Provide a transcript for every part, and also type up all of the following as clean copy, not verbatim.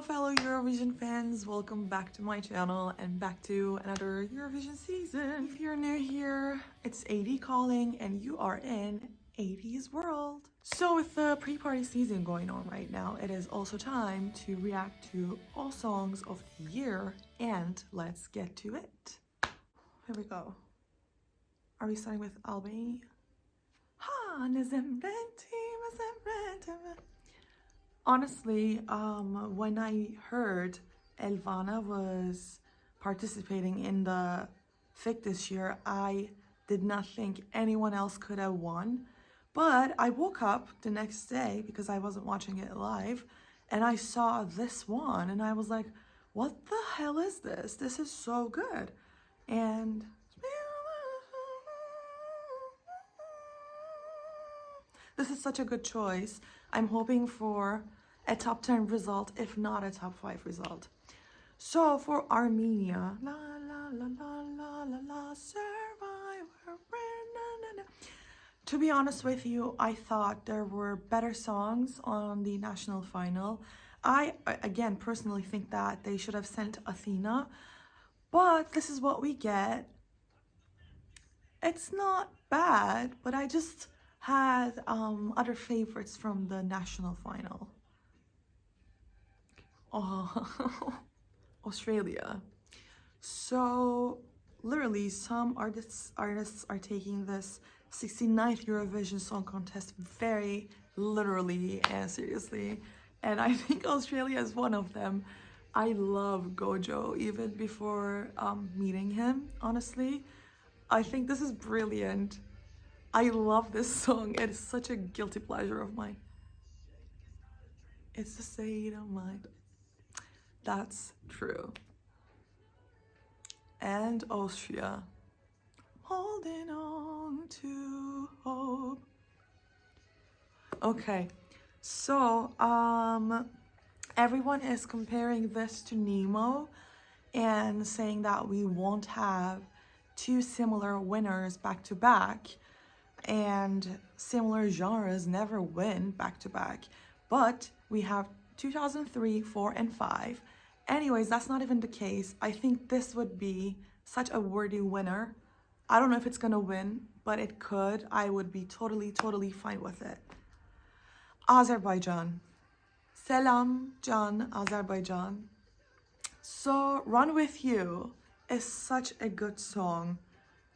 Hello fellow Eurovision fans, welcome back to my channel and back to another Eurovision season. If you're new here, it's AD calling and you are in AD's world. So with the pre-party season going on right now, it is also time to react to all songs of the year, and let's get to it. Here we go. Are we starting with Albania? Honestly, when I heard Elvana was participating in the FIC this year, I did not think anyone else could have won. But I woke up the next day because I wasn't watching it live and I saw this one and I was like, what the hell is this? This is so good. And this is such a good choice. I'm hoping for a top 10 result, if not a top 5 result. So for Armenia, la la la la la la la, survivor, na, na, na. To be honest with you, I thought there were better songs on the national final. I, again, personally think that they should have sent Athena, but this is what we get. It's not bad, but I just had other favorites from the national final. Oh, Australia. So literally some artists are taking this 69th Eurovision Song Contest very literally and seriously, and I think Australia is one of them. I love Gojo even before meeting him, honestly. I think this is brilliant. I love this song. It is such a guilty pleasure of mine. It's the state of mind. That's true. And Austria. Holding on to hope. Okay, so everyone is comparing this to Nemo and saying that we won't have two similar winners back to back, and similar genres never win back to back, but we have 2003, 4, and 5. Anyways, that's not even the case. I think this would be such a worthy winner. I don't know if it's gonna win, but it could. I would be totally fine with it. Azerbaijan. Selam Can, Azerbaijan. So Run With You is such a good song.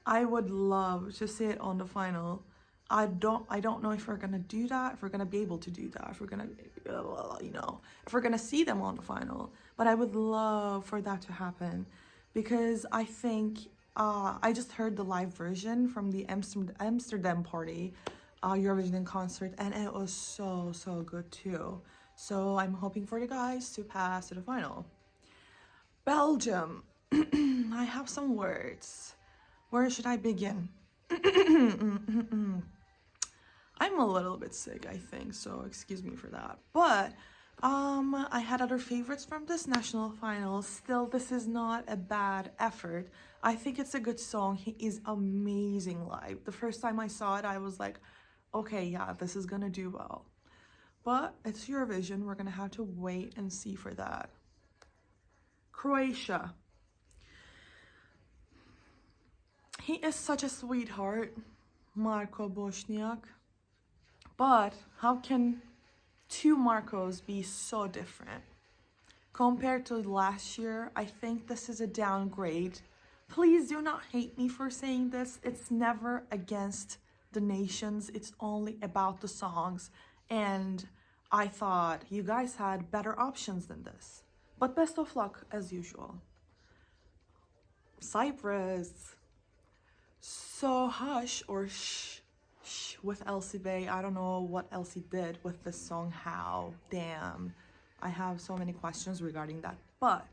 I would love to see it on the final. I don't know if we're gonna do that, if we're gonna be able to do that, if we're gonna, if we're gonna see them on the final. But I would love for that to happen because I think I just heard the live version from the Amsterdam party, Eurovision concert, and it was so good too. So I'm hoping for the guys to pass to the final. Belgium. I have some words. Where should I begin? I'm a little bit sick, I think, so excuse me for that. But I had other favorites from this national final. Still, this is not a bad effort. I think it's a good song. He is amazing live. The first time I saw it, I was like, okay, yeah, this is gonna do well. But it's Eurovision. We're gonna have to wait and see for that. Croatia. He is such a sweetheart, Marko Bošnjak. But how can two Marcos be so different? Compared to last year, I think this is a downgrade. Please do not hate me for saying this. It's never against the nations. It's only about the songs. And I thought you guys had better options than this. But best of luck as usual. Cyprus. So Hush or Shh with Elsie Bay. I don't know what Elsie did with this song. How? Damn. I have so many questions regarding that. But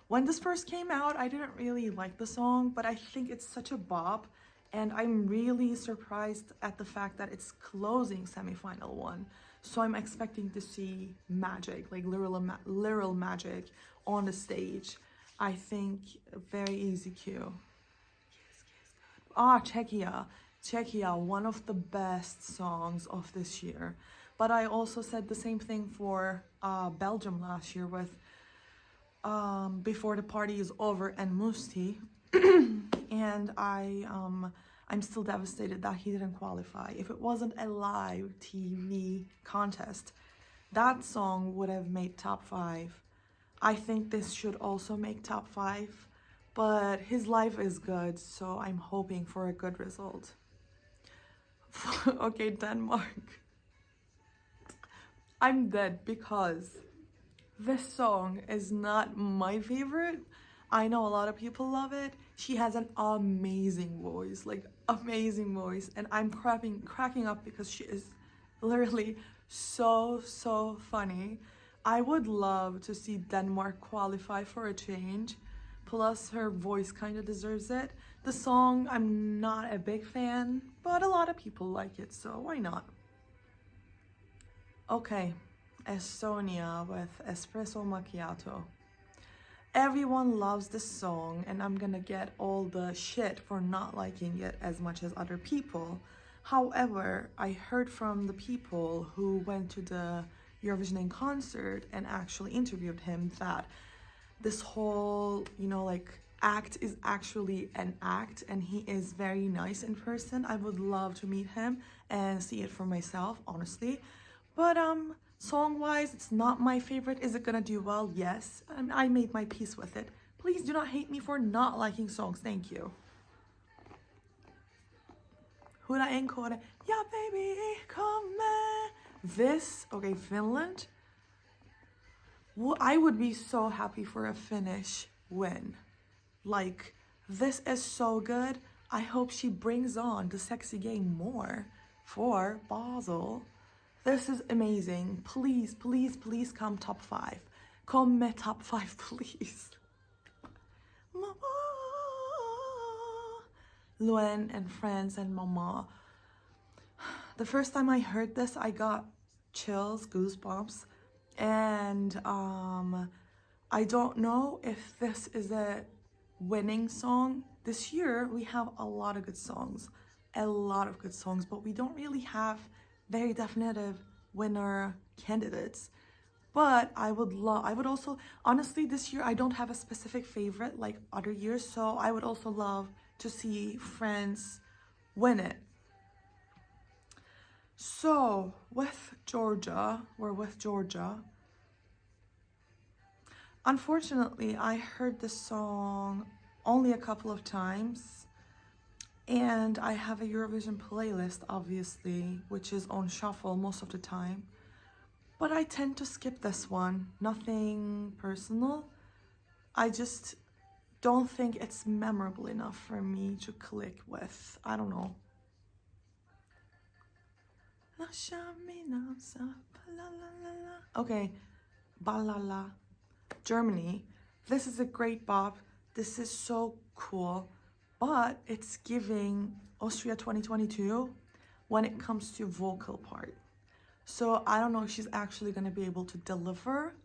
when this first came out, I didn't really like the song, but I think it's such a bop. And I'm really surprised at the fact that it's closing semifinal one. So I'm expecting to see magic, like literal magic on the stage. I think very easy cue. Czechia, one of the best songs of this year. But I also said the same thing for Belgium last year with before the party is over and Musti. And I'm still devastated that he didn't qualify. If it wasn't a live TV contest, that song would have made top 5. I think this should also make top 5, but his live is good, so I'm hoping for a good result. Okay, Denmark. I'm dead because this song is not my favorite. I know a lot of people love it. She has an amazing voice, like amazing voice, and I'm cracking up because she is literally so funny. I would love to see Denmark qualify for a change. Plus her voice kind of deserves it. The song, I'm not a big fan, but a lot of people like it, so why not? Okay, Estonia with Espresso Macchiato. Everyone loves this song, and I'm gonna get all the shit for not liking it as much as other people. However, I heard from the people who went to the Eurovision in concert and actually interviewed him that this whole, like, act is actually an act, and he is very nice in person. I would love to meet him and see it for myself, honestly. But song-wise, it's not my favorite. Is it gonna do well? Yes. I made my peace with it. Please do not hate me for not liking songs. Thank you. Hura encore. Yeah, baby, come on. This, okay, Finland. Well, I would be so happy for a Finnish win. Like, this is so good. I hope she brings on the sexy game more for Basel. This is amazing. Please, please, please come top 5. Come med top 5, please. Mama. Luen and friends and Mama. The first time I heard this, I got chills, goosebumps. And I don't know if this is a winning song. This year, we have a lot of good songs. But we don't really have very definitive winner candidates. But I would also, honestly, this year I don't have a specific favorite like other years, so I would also love to see France win it. So with Georgia, unfortunately I heard this song only a couple of times. And I have a Eurovision playlist, obviously, which is on shuffle most of the time. But I tend to skip this one. Nothing personal. I just don't think it's memorable enough for me to click with. I don't know. Okay, Balala, Germany. This is a great bop. This is so cool. But it's giving Austria 2022 when it comes to vocal part. So I don't know if she's actually going to be able to deliver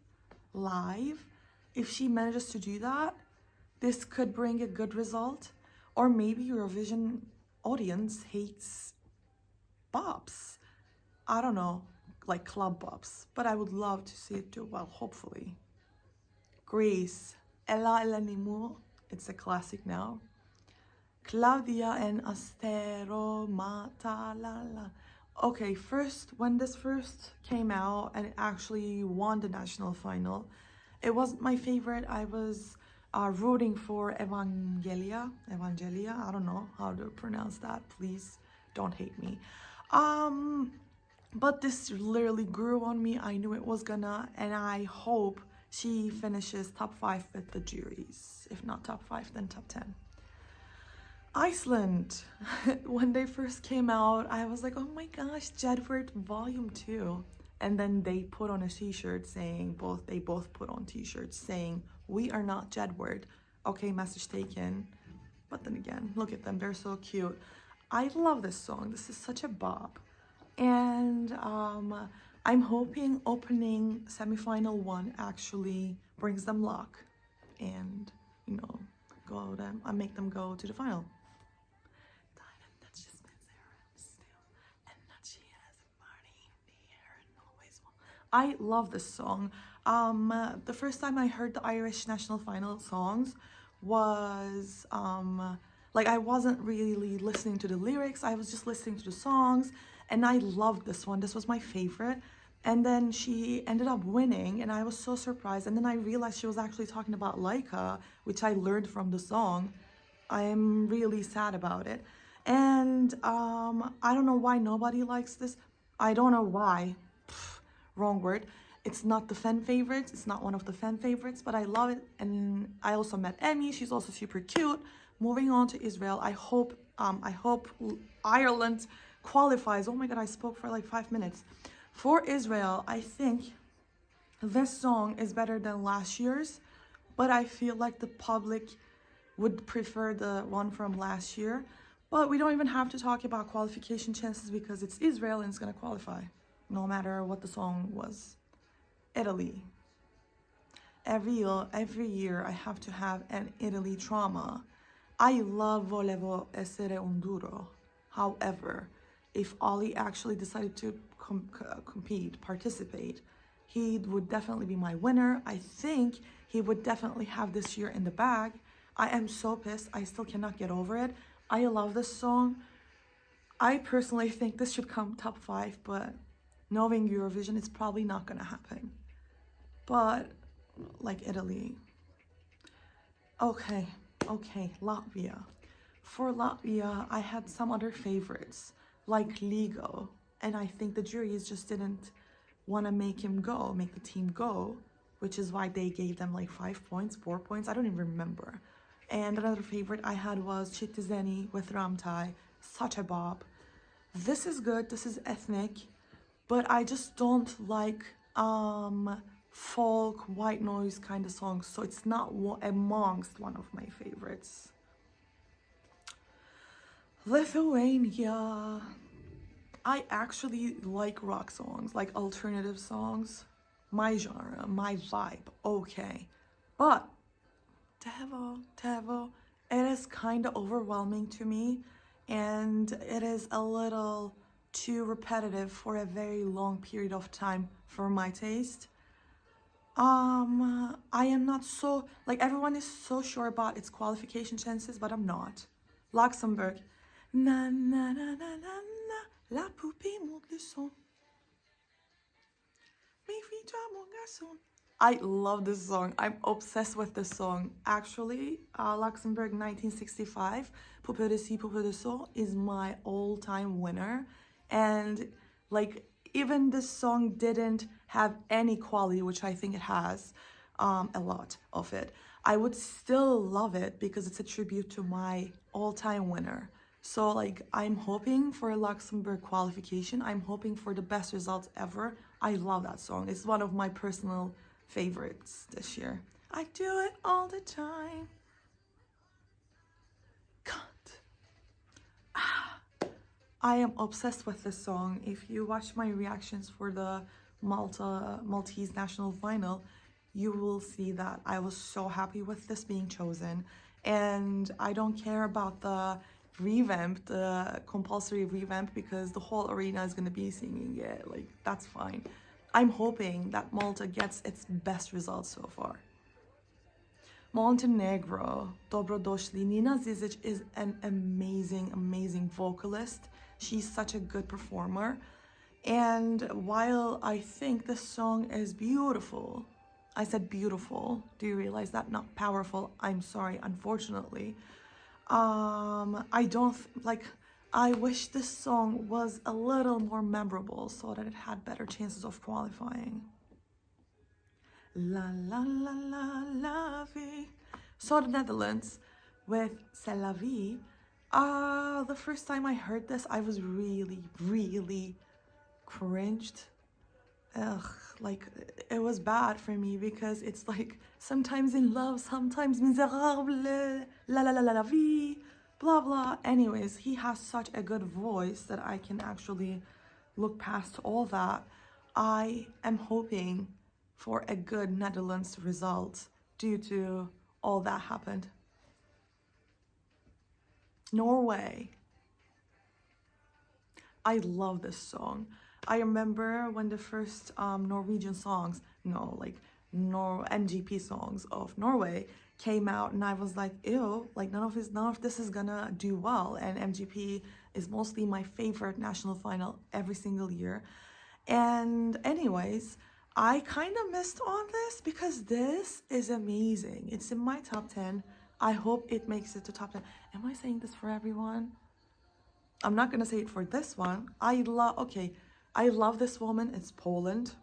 live. If she manages to do that, this could bring a good result. Or maybe Eurovision audience hates bops. I don't know, like club bops. But I would love to see it do well, hopefully. Greece, Ella Elenimur. It's a classic now. Claudia and Astero Matalala. Okay, when this first came out and it actually won the national final, it wasn't my favorite. I was rooting for Evangelia. I don't know how to pronounce that. Please don't hate me. But this literally grew on me. I knew it was gonna, and I hope she finishes top 5 with the juries. If not top 5, then top 10. Iceland, when they first came out, I was like, oh my gosh, Jedward Volume 2. And then they put on a t-shirt saying, they both put on t-shirts saying, we are not Jedward. Okay, message taken. But then again, look at them, they're so cute. I love this song. This is such a bop. And I'm hoping opening semifinal 1 actually brings them luck and, make them go to the final. I love this song. The first time I heard the Irish national final songs was like I wasn't really listening to the lyrics. I was just listening to the songs, and I loved this one. This was my favorite. And then she ended up winning, and I was so surprised. And then I realized she was actually talking about Laika, which I learned from the song. I'm really sad about it. And I don't know why nobody likes this. I don't know why. Pff, wrong word. It's not the fan favorites. It's not one of the fan favorites, but I love it. And I also met Emmy. She's also super cute. Moving on to Israel. I hope Ireland qualifies. Oh my God, I spoke for like 5 minutes. For Israel, I think this song is better than last year's, but I feel like the public would prefer the one from last year. But we don't even have to talk about qualification chances because it's Israel and it's gonna qualify, no matter what the song was. Italy. Every year I have to have an Italy trauma. I love Volevo essere un duro. However, if Ollie actually decided to participate, he would definitely be my winner. I think he would definitely have this year in the bag. I am so pissed. I still cannot get over it. I love this song. I personally think this should come top 5, but knowing Eurovision, it's probably not gonna happen. But like Italy. Okay, Latvia. For Latvia, I had some other favorites like Ligo, and I think the juries just didn't want to make the team go, which is why they gave them like 5 points, 4 points, I don't even remember. And another favorite I had was Chittizeni with Ramtai, such a bop. This is good, this is ethnic, but I just don't like folk, white noise kind of songs, so it's not amongst one of my favorites. Lithuania. I actually like rock songs, like alternative songs. My genre, my vibe, okay. But Tevo, it is kind of overwhelming to me, and it is a little too repetitive for a very long period of time for my taste. I am not so, like everyone is so sure about its qualification chances, but I'm not. Luxembourg. Na na na na na na, la poupée monte le son. I love this song. I'm obsessed with this song. Actually, Luxembourg 1965, Poupée de ci, Poupée de ça is my all-time winner. And like, even this song didn't have any quality, which I think it has, a lot of it. I would still love it because it's a tribute to my all-time winner. So like, I'm hoping for a Luxembourg qualification. I'm hoping for the best results ever. I love that song. It's one of my personal favorites this year. I do it all the time. I am obsessed with this song. If you watch my reactions for the Maltese national final, you will see that I was so happy with this being chosen. And I don't care about the compulsory revamp, because the whole arena is going to be singing it. Like, that's fine. I'm hoping that Malta gets its best results so far. Montenegro, Dobrodošli. Nina Zizic is an amazing vocalist. She's such a good performer. And while I think this song is beautiful, I said beautiful. Do you realize that? Not powerful. I'm sorry, unfortunately. I wish this song was a little more memorable so that it had better chances of qualifying. La la la la la vie. So the Netherlands with C'est la vie. The first time I heard this, I was really cringed. Like, it was bad for me because it's like sometimes in love, sometimes miserable, la la la la la vie, blah blah. Anyways, he has such a good voice that I can actually look past all that. I am hoping for a good Netherlands result due to all that happened. Norway. I love this song. I remember when the first Norwegian songs, NGP songs of Norway came out, and I was like, ew, like none of this is gonna do well. And MGP is mostly my favorite national final every single year. And anyways, I kind of missed on this because this is amazing. It's in my top 10. I hope it makes it to top 10. Am I saying this for everyone? I'm not gonna say it for this one. I love this woman. It's Poland.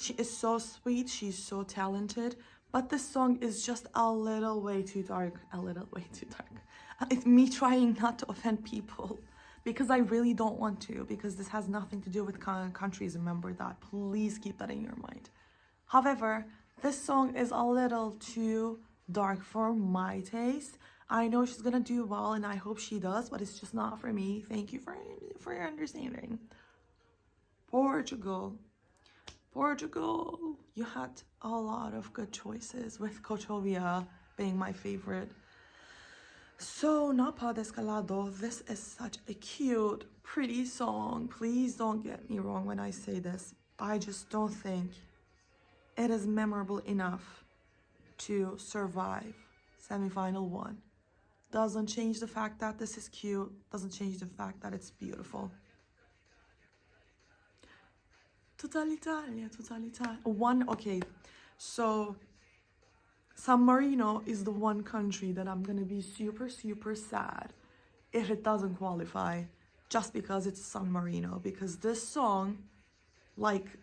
She is so sweet, she's so talented, but this song is just a little way too dark, It's me trying not to offend people because I really don't want to, because this has nothing to do with countries, remember that. Please keep that in your mind. However, this song is a little too dark for my taste. I know she's gonna do well and I hope she does, but it's just not for me. Thank you for your understanding. Portugal, you had a lot of good choices, with Kotovia being my favorite. So, Napa Descalado, this is such a cute, pretty song. Please don't get me wrong when I say this. I just don't think it is memorable enough to survive semifinal 1. Doesn't change the fact that this is cute, doesn't change the fact that it's beautiful. Totalitalia. Okay, so San Marino is the one country that I'm gonna be super sad if it doesn't qualify, just because it's San Marino, because this song, like,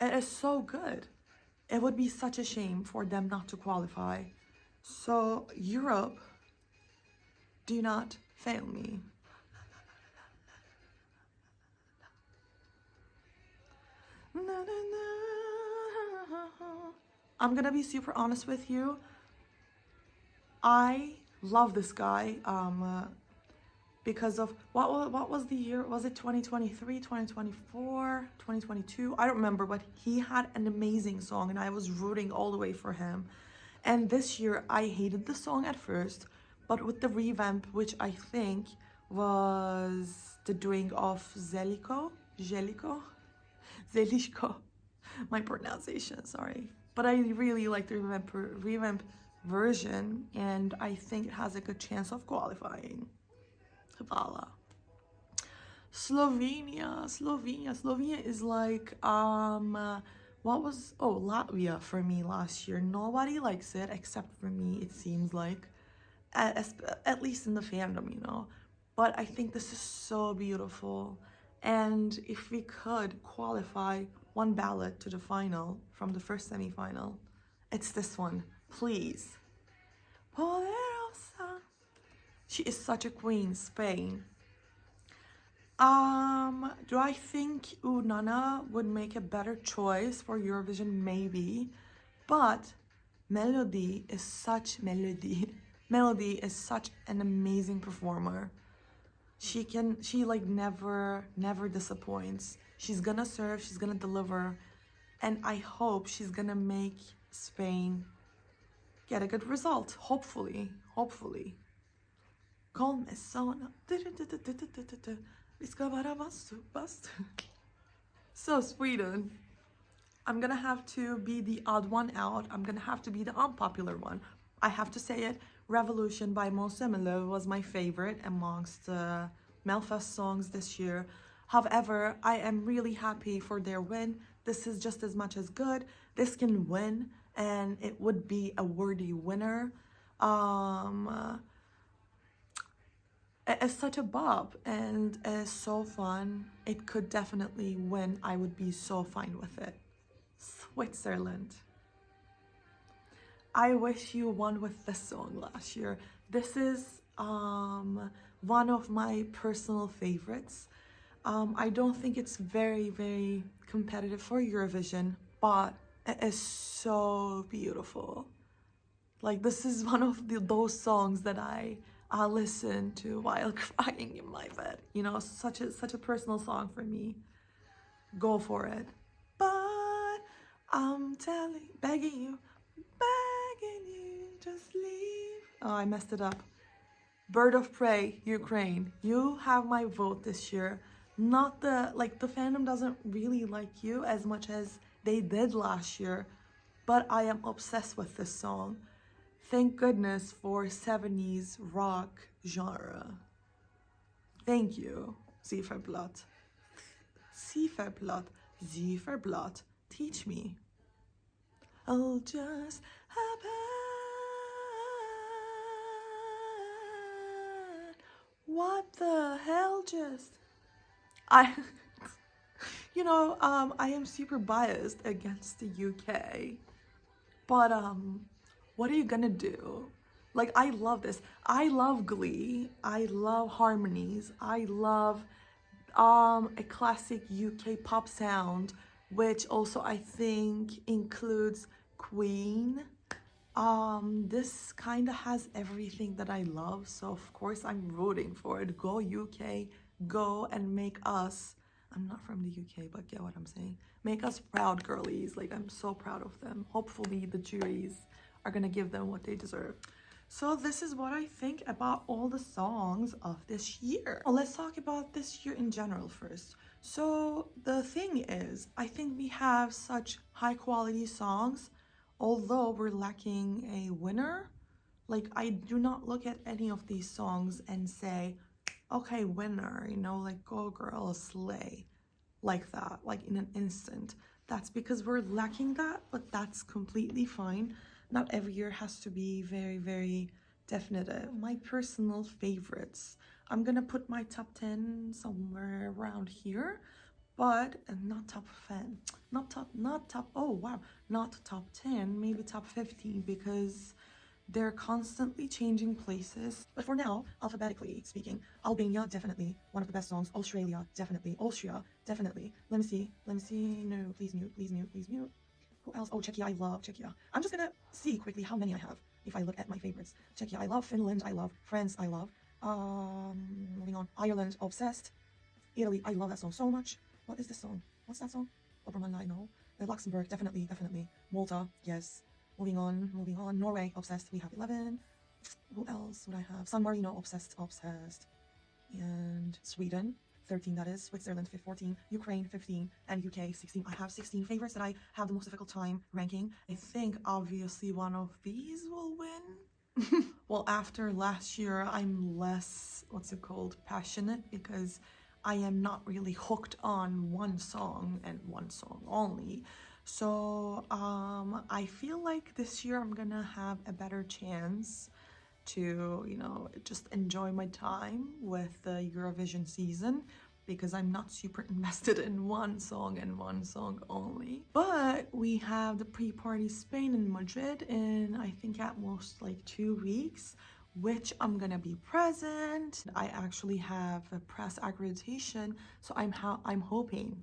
it is so good. It would be such a shame for them not to qualify. So Europe, do not fail me. I'm gonna be super honest with you. I love this guy because of what was the year? Was it 2023, 2024, 2022? I don't remember, but he had an amazing song and I was rooting all the way for him. And this year I hated the song at first, but with the revamp, which I think was the doing of Zeliko, my pronunciation, sorry. But I really like the revamp version, and I think it has a good chance of qualifying. Voila. Slovenia is like Latvia for me last year. Nobody likes it except for me, it seems like, at least in the fandom, you know. But I think this is so beautiful, and if we could qualify one ballot to the final from the first semi-final, it's this one, please. Poderosa. She is such a queen, Spain. Do I think Unana would make a better choice for Eurovision? Maybe, but Melody is such an amazing performer. She like never disappoints. She's gonna serve, she's gonna deliver, and I hope she's gonna make Spain get a good result. Hopefully. Call me Sona. So Sweden, I'm gonna have to be the odd one out. I'm gonna have to be the unpopular one. I have to say it. Revolution by Måns Zelmerlöw was my favorite amongst Melfast songs this year. However, I am really happy for their win. This is just as much as good. This can win, and it would be a worthy winner. It's such a bop, and it's so fun. It could definitely win. I would be so fine with it. Switzerland. I Wish You won with this song last year. This is one of my personal favorites. I don't think it's very competitive for Eurovision, but it is so beautiful. Like, this is one of those songs that I listen to while crying in my bed. You know, such a personal song for me. Go for it. But I'm begging you, just leave. Oh, I messed it up. Bird of Prey, Ukraine. You have my vote this year. Not the fandom doesn't really like you as much as they did last year, but I am obsessed with this song. Thank goodness for 70s rock genre. Thank you, Zifferblatt. Zifferblatt, Zifferblatt, teach me. I'll just happen. What the hell just? I, I am super biased against the UK, but what are you gonna do? Like, I love this. I love Glee. I love harmonies. I love a classic UK pop sound, which also I think includes Queen. This kind of has everything that I love, so of course I'm rooting for it. Go UK, go and make us, I'm not from the UK, but get what I'm saying, make us proud girlies. Like, I'm so proud of them. Hopefully the juries are gonna give them what they deserve. So this is what I think about all the songs of this year. Well, let's talk about this year in general first. So the thing is, I think we have such high quality songs, although we're lacking a winner. Like, I do not look at any of these songs and say, okay, winner, like, go girl, slay, like that, like in an instant. That's because we're lacking that, but that's completely fine. Not every year has to be very, very definitive. My personal favorites, I'm gonna put my top 10 somewhere around here, but not top 10, not top, oh wow, not top 10, maybe top 15, because they're constantly changing places. But for now, alphabetically speaking, Albania, definitely one of the best songs. Australia, definitely. Austria, definitely. Let me see, no, please mute. Who else? Oh, Czechia, I love Czechia. I'm just gonna see quickly how many I have if I look at my favorites. Czechia, I love. Finland, I love. France, I love. Moving on. Ireland, obsessed. Italy, I love that song so much. What is this song? What's that song? Obermann, I know. Luxembourg, definitely. Malta, yes. Moving on. Norway, obsessed. We have 11. Who else would I have? San Marino, obsessed. And Sweden, 13, that is. Switzerland, 14. Ukraine, 15. And UK, 16. I have 16 favorites that I have the most difficult time ranking. I think obviously one of these will win. Well, after last year, I'm less, passionate, because I am not really hooked on one song and one song only. So I feel like this year I'm gonna have a better chance to, just enjoy my time with the Eurovision season, because I'm not super invested in one song and one song only. But we have the pre-party Spain in Madrid in, I think, at most like 2 weeks, which I'm gonna be present. I actually have a press accreditation, so I'm hoping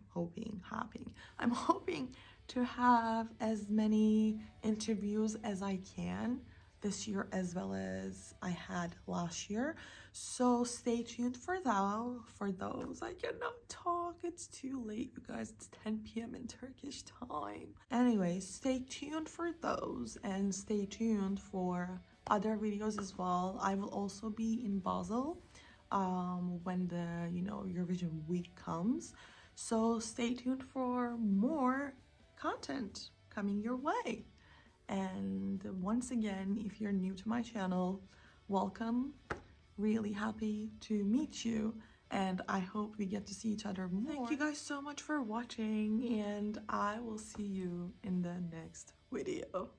to have as many interviews as I can this year, as well as I had last year. So stay tuned for that. For those, I cannot talk, it's too late, you guys. It's 10 p.m. in Turkish time. Anyway, stay tuned for those, and stay tuned for other videos as well. I will also be in Basel when the Eurovision week comes, so stay tuned for more content coming your way. And once again, if you're new to my channel, welcome. Really happy to meet you, and I hope we get to see each other more. Thank you guys so much for watching, and I will see you in the next video.